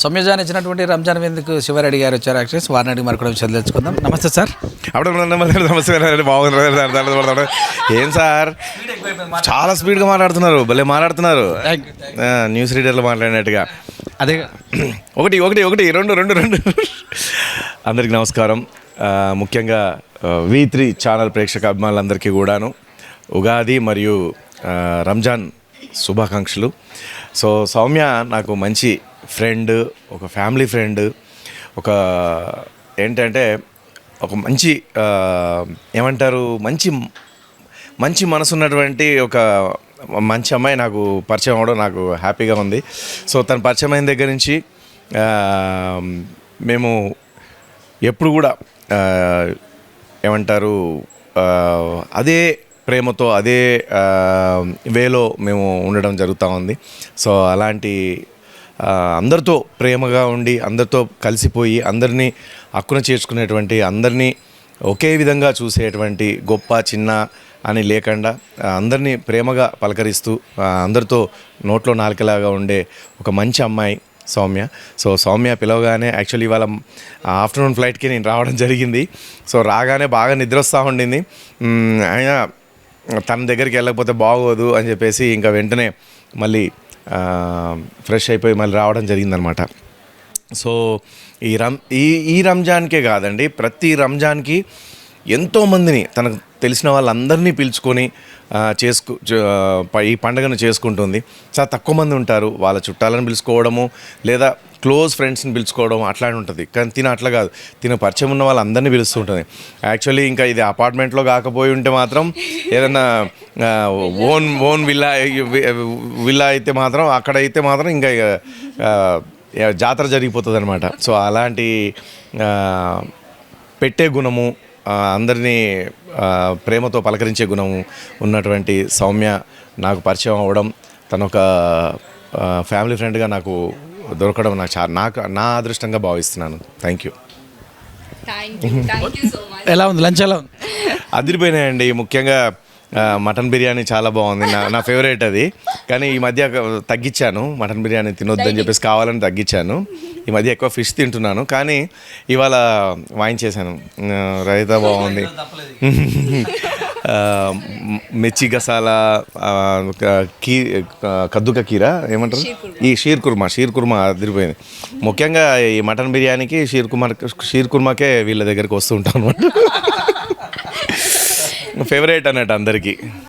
సౌమ్యజాన్ ఇచ్చినటువంటి రంజాన్ విందుకు శివరెడ్డి గారు వచ్చారు. యాక్చువల్స్ వారిని అడిగి మరి కూడా విషయాలు తెలుసుకుందాం. నమస్తే సార్. నమస్తే బాగుంది. ఏం సార్ చాలా స్పీడ్గా మాట్లాడుతున్నారు, భలే మాట్లాడుతున్నారు, న్యూస్ రీడర్లు మాట్లాడినట్టుగా. అదే ఒకటి ఒకటి ఒకటి రెండు రెండు రెండు అందరికీ నమస్కారం. ముఖ్యంగా V3 ఛానల్ ప్రేక్షక అభిమానులందరికీ కూడాను ఉగాది మరియు రంజాన్ శుభాకాంక్షలు. సో సౌమ్య నాకు మంచి ఫ్రెండ్, ఒక ఫ్యామిలీ ఫ్రెండ్, ఒక ఏంటంటే ఒక మంచి ఏమంటారు మంచి మంచి మనసు ఉన్నటువంటి ఒక మంచి అమ్మాయి నాకు పరిచయం అవ్వడం నాకు హ్యాపీగా ఉంది. సో తను పరిచయం అయిన దగ్గర నుంచి మేము ఎప్పుడు కూడా ఏమంటారు అదే ప్రేమతో అదే వేలో మేము ఉండడం జరుగుతూ ఉంది. సో అలాంటి అందరితో ప్రేమగా ఉండి అందరితో కలిసిపోయి అందరినీ హక్కున చేర్చుకునేటువంటి, అందరినీ ఒకే విధంగా చూసేటువంటి, గొప్ప చిన్న అని లేకుండా అందరినీ ప్రేమగా పలకరిస్తూ అందరితో నోట్లో నాలుకలాగా ఉండే ఒక మంచి అమ్మాయి సౌమ్య. సో సౌమ్య పిలవగానే యాక్చువల్లీ ఇవాళ ఆఫ్టర్నూన్ ఫ్లైట్కి నేను రావడం జరిగింది. సో రాగానే బాగా నిద్ర వస్తూ ఉండింది. అయినా తన దగ్గరికి వెళ్ళకపోతే బాగోదు అని చెప్పేసి ఇంకా వెంటనే మళ్ళీ ఫ్రెష్ అయిపోయి మళ్ళీ రావడం జరిగిందనమాట. సో ఈ రంజాన్కే కాదండి, ప్రతి రంజాన్కి ఎంతోమందిని తనకు తెలిసిన వాళ్ళందరినీ పిలుచుకొని ఈ పండుగను చేసుకుంటుంది. చాలా తక్కువ మంది ఉంటారు, వాళ్ళ చుట్టాలను పిలుచుకోవడము లేదా క్లోజ్ ఫ్రెండ్స్ని పిలుచుకోవడం అట్లానే ఉంటుంది. కానీ తిన అట్లా కాదు, తిన పరిచయం ఉన్న వాళ్ళందరినీ పిలుస్తూ ఉంటుంది. యాక్చువల్లీ ఇంకా ఇది అపార్ట్మెంట్లో కాకపోయి ఉంటే మాత్రం ఏదన్నా ఓన్ విల్లా అయితే మాత్రం అక్కడైతే మాత్రం ఇంకా జాతర జరిగిపోతుంది అనమాట. సో అలాంటి పెట్టే గుణము, అందరినీ ప్రేమతో పలకరించే గుణము ఉన్నటువంటి సౌమ్య నాకు పరిచయం అవ్వడం, తను ఒక ఫ్యామిలీ ఫ్రెండ్గా నాకు దొరకడం నా అదృష్టంగా భావిస్తున్నాను. Thank you. ఎలా ఉంది లంచ్? ఎలా ఉంది? అదిరిపోయినాయండి. ముఖ్యంగా మటన్ బిర్యానీ చాలా బాగుంది, నా ఫేవరెట్ అది. కానీ ఈ మధ్య తగ్గించాను, మటన్ బిర్యానీ తినొద్దని చెప్పేసి కావాలని తగ్గించాను. ఈ మధ్య ఎక్కువ ఫిష్ తింటున్నాను. కానీ ఇవాళ వాయించేశాను, రైతా బాగుంది, మిర్చి గసాలా, కద్దుక కీరా ఏమంటారు, ఈ షీర్ కుర్మా అదిరిపోయింది. ముఖ్యంగా ఈ మటన్ బిర్యానీకి షీర్ కుర్మాకే వీళ్ళ దగ్గరికి వస్తూ ఉంటాను అనమాట. ఫేవరెట్ అన్నట్టు అందరికీ.